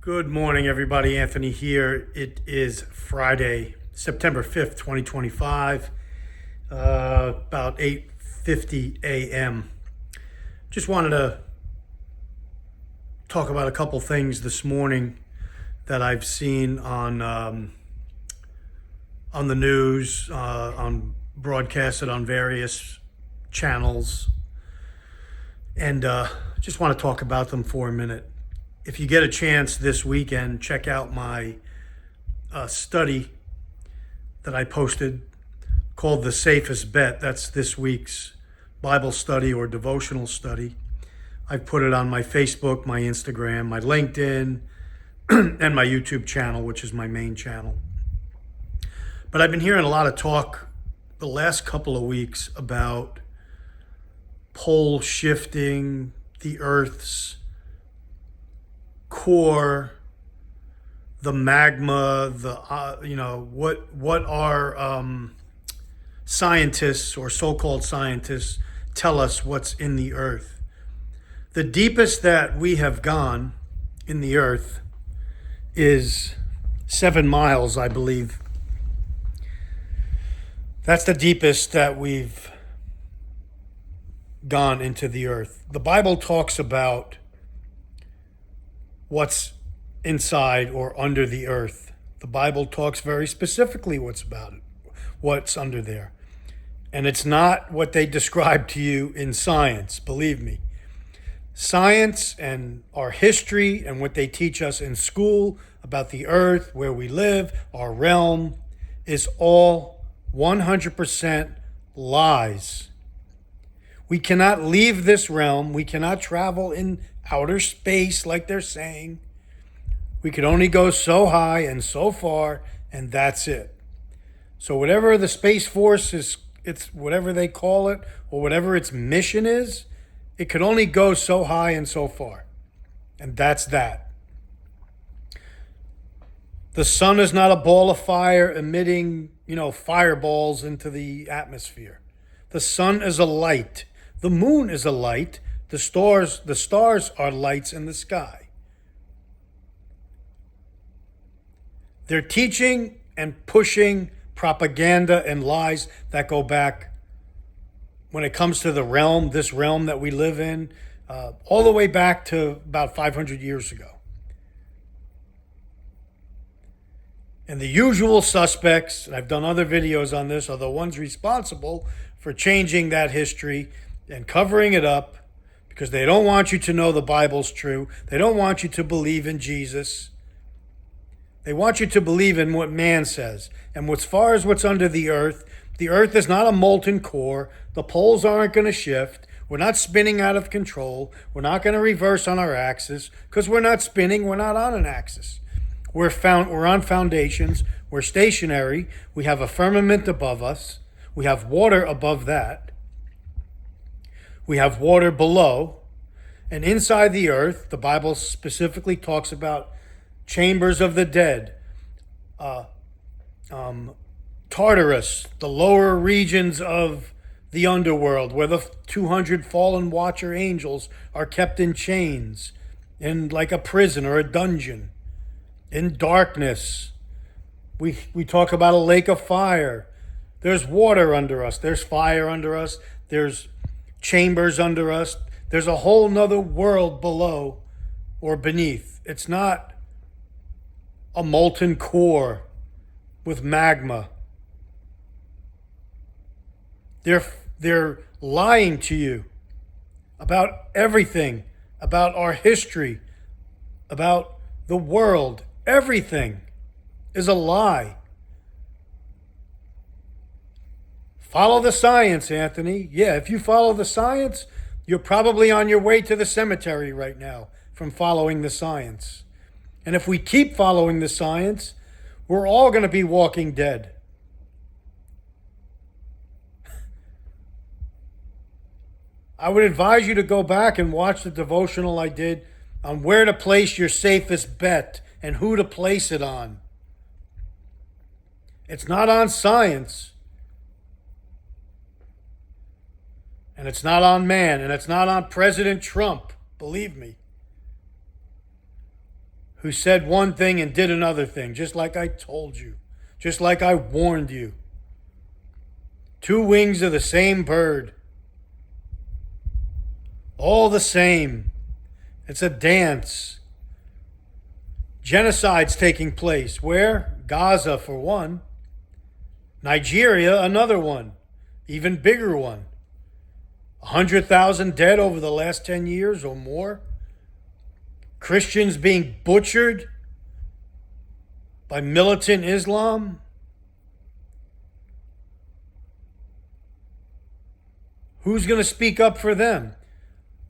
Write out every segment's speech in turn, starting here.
Good morning, everybody. Anthony here. It is Friday, September 5th, 2025, about 8:50 a.m. Just wanted to talk about a couple things this morning that I've seen on the news, on broadcasted on various channels, and just want to talk about them for a minute. If you get a chance this weekend, check out my study that I posted called The Safest Bet. That's this week's Bible study or devotional study. I've put it on my Facebook, my Instagram, my LinkedIn, and my YouTube channel, which is my main channel. But I've been hearing a lot of talk the last couple of weeks about pole shifting, the Earth's core, the magma, what our scientists or so-called scientists tell us what's in the earth. The deepest that we have gone in the earth is 7 miles, I believe. That's the deepest that we've gone into the earth. The Bible talks about what's inside or under the earth. The Bible talks very specifically what's under there. And it's not what they describe to you in science, believe me. Science and our history and what they teach us in school about the earth, where we live, our realm, is all 100% lies. We cannot leave this realm. We cannot travel in outer space like they're saying. We could only go so high and so far, and that's it. So whatever the Space Force is, it's whatever they call it, or whatever its mission is, it could only go so high and so far. And that's that. The sun is not a ball of fire emitting, fireballs into the atmosphere. The sun is a light. The moon is a light. The stars are lights in the sky. They're teaching and pushing propaganda and lies that go back, when it comes to this realm that we live in, all the way back to about 500 years ago. And the usual suspects, and I've done other videos on this, are the ones responsible for changing that history and covering it up, because they don't want you to know the Bible's true. They don't want you to believe in Jesus. They want you to believe in what man says. And as far as what's under the earth is not a molten core. The poles aren't going to shift. We're not spinning out of control. We're not going to reverse on our axis, because we're not spinning. We're not on an axis. We're on foundations. We're stationary. We have a firmament above us. We have water above that. We have water below. And inside the earth, the Bible specifically talks about chambers of the dead, Tartarus, the lower regions of the underworld, where the 200 fallen watcher angels are kept in chains, in like a prison or a dungeon, in darkness. We talk about a lake of fire. There's water under us. There's fire under us. There's chambers under us. There's a whole nother world below or beneath. It's not a molten core with magma. They're lying to you about everything, about our history, about the world. Everything is a lie. Follow the science, Anthony. Yeah, if you follow the science, you're probably on your way to the cemetery right now from following the science. And if we keep following the science, we're all going to be walking dead. I would advise you to go back and watch the devotional I did on where to place your safest bet and who to place it on. It's not on science. And it's not on man, and it's not on President Trump, believe me. who said one thing and did another thing, just like I told you, just like I warned you. Two wings of the same bird. All the same. It's a dance. Genocide's taking place. Where? Gaza, for one. Nigeria, another one. Even bigger one. 100,000 dead over the last 10 years or more. Christians being butchered by militant Islam. Who's going to speak up for them?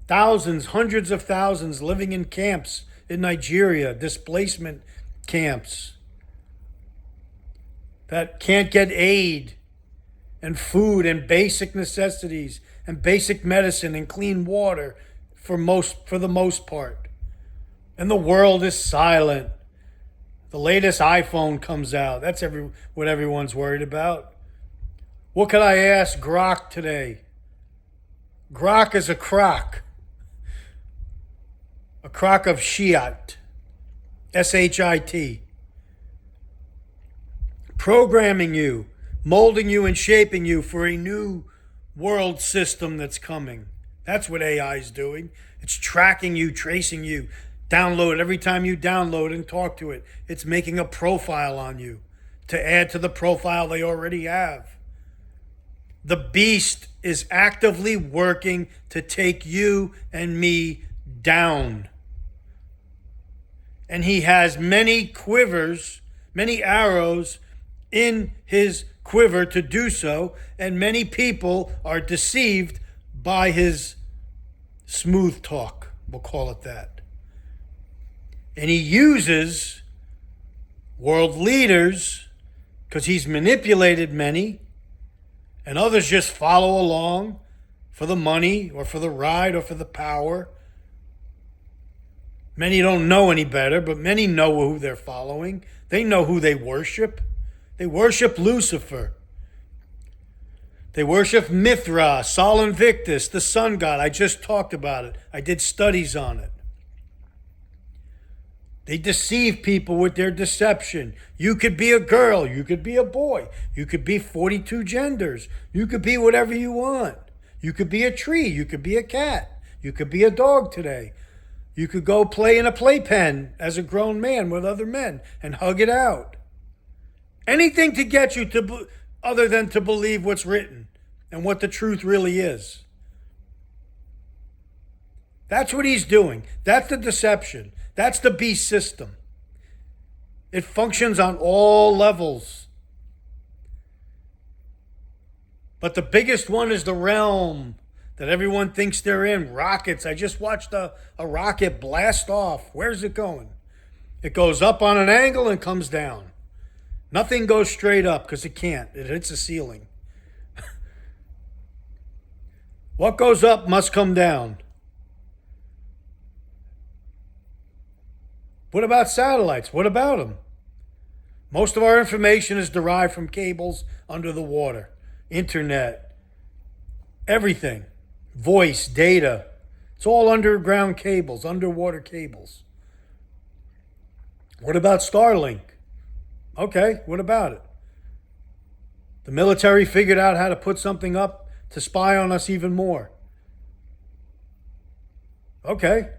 Thousands, hundreds of thousands living in camps in Nigeria, displacement camps that can't get aid and food and basic necessities and basic medicine and clean water for the most part. And the world is silent. The latest iPhone comes out. That's what everyone's worried about. What could I ask Grok today? Grok is a crock. A crock of shit. S-H-I-T. Programming you, molding you and shaping you for a new world system that's coming. That's what AI is doing. It's tracking you, tracing you. Download every time you download and talk to it. It's making a profile on you to add to the profile they already have. The beast is actively working to take you and me down. And he has many quivers, many arrows in his quiver to do so, and many people are deceived by his smooth talk, we'll call it that. And he uses world leaders, because he's manipulated many, and others just follow along for the money or for the ride or for the power. Many don't know any better, but many know who they're following. They know who they worship. They worship Lucifer. They worship Mithra, Sol Invictus, the sun god. I just talked about it. I did studies on it. They deceive people with their deception. You could be a girl. You could be a boy. You could be 42 genders. You could be whatever you want. You could be a tree. You could be a cat. You could be a dog today. You could go play in a playpen as a grown man with other men and hug it out. Anything to get you to, other than to believe what's written and what the truth really is. That's what he's doing. That's the deception. That's the beast system. It functions on all levels. But the biggest one is the realm that everyone thinks they're in. Rockets. I just watched a rocket blast off. Where's it going? It goes up on an angle and comes down. Nothing goes straight up because it can't. It hits a ceiling. What goes up must come down. What about satellites? What about them? Most of our information is derived from cables under the water, internet, everything, voice, data. It's all underground cables, underwater cables. What about Starlink? Okay, what about it? The military figured out how to put something up to spy on us even more. Okay,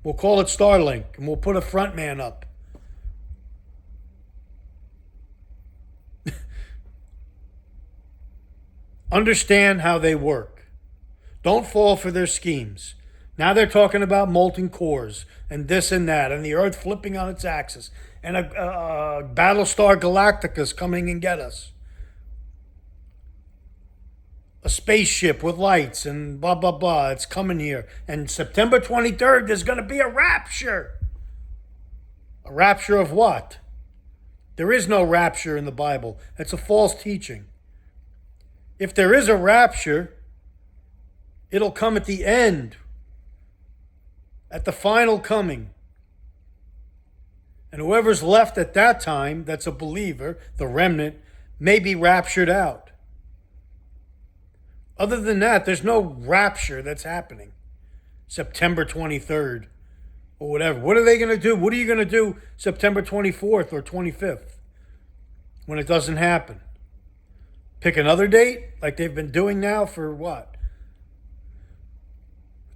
we'll call it Starlink, and we'll put a front man up. Understand how they work. Don't fall for their schemes. Now they're talking about molten cores and this and that, and the Earth flipping on its axis, and a Battlestar Galactica's coming and get us. A spaceship with lights and blah, blah, blah. It's coming here. And September 23rd, there's going to be a rapture. A rapture of what? There is no rapture in the Bible. It's a false teaching. If there is a rapture, it'll come at the end, at the final coming. And whoever's left at that time that's a believer, the remnant, may be raptured out. Other than that, there's no rapture that's happening. September 23rd or whatever. What are they going to do? What are you going to do September 24th or 25th when it doesn't happen? Pick another date like they've been doing now for what?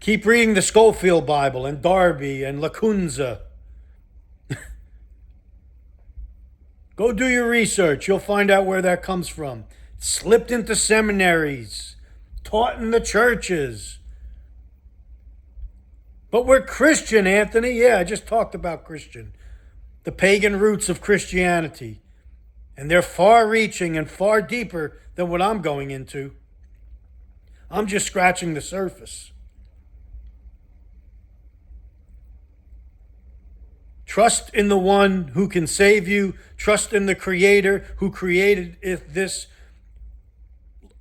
Keep reading the Schofield Bible and Darby and Lacunza. Go do your research. You'll find out where that comes from. Slipped into seminaries, taught in the churches. But we're Christian, Anthony. Yeah, I just talked about Christian. The pagan roots of Christianity. And they're far-reaching and far deeper than what I'm going into. I'm just scratching the surface. Trust in the one who can save you. Trust in the Creator who created this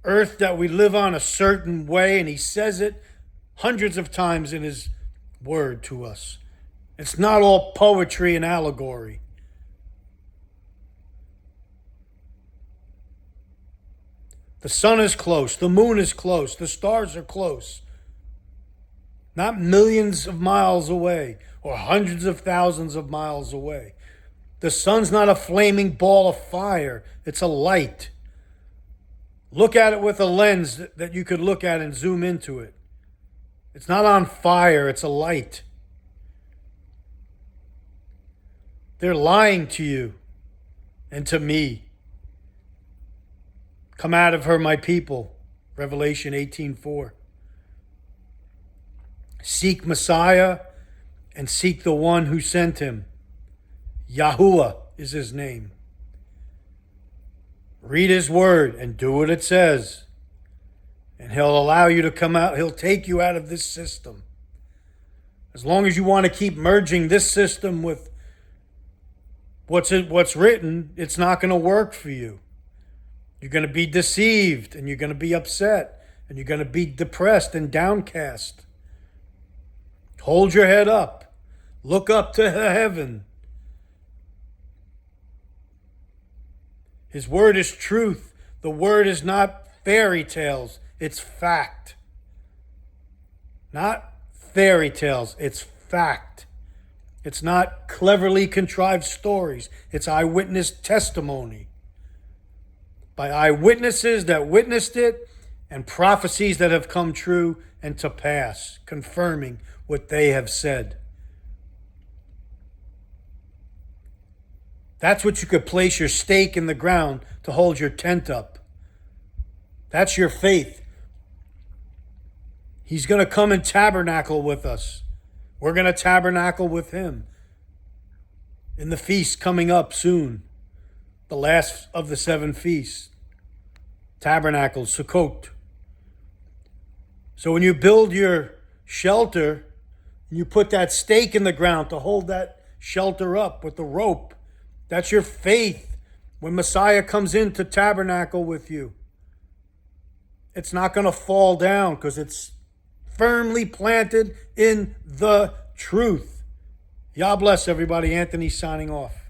earth that we live on a certain way. And he says it hundreds of times in his word to us. It's not all poetry and allegory. The sun is close. The moon is close. The stars are close. Not millions of miles away or hundreds of thousands of miles away. The sun's not a flaming ball of fire. It's a light. Look at it with a lens that you could look at and zoom into it. It's not on fire. It's a light. They're lying to you and to me. Come out of her, my people. Revelation 18:4. Seek Messiah and seek the one who sent him. Yahuwah is his name. Read his word and do what it says. And he'll allow you to come out. He'll take you out of this system. As long as you want to keep merging this system with what's written, it's not going to work for you. You're going to be deceived and you're going to be upset and you're going to be depressed and downcast. Hold your head up. Look up to heaven. His word is truth. The word is not fairy tales. It's fact. Not fairy tales. It's fact. It's not cleverly contrived stories. It's eyewitness testimony by eyewitnesses that witnessed it and prophecies that have come true and to pass, confirming what they have said. That's what you could place your stake in the ground to hold your tent up. That's your faith. He's going to come and tabernacle with us. We're going to tabernacle with him in the feast coming up soon. The last of the 7 feasts. Tabernacles, Sukkot. So when you build your shelter, you put that stake in the ground to hold that shelter up with the rope. That's your faith when Messiah comes in to tabernacle with you. It's not going to fall down because it's firmly planted in the truth. Yah bless everybody. Anthony signing off.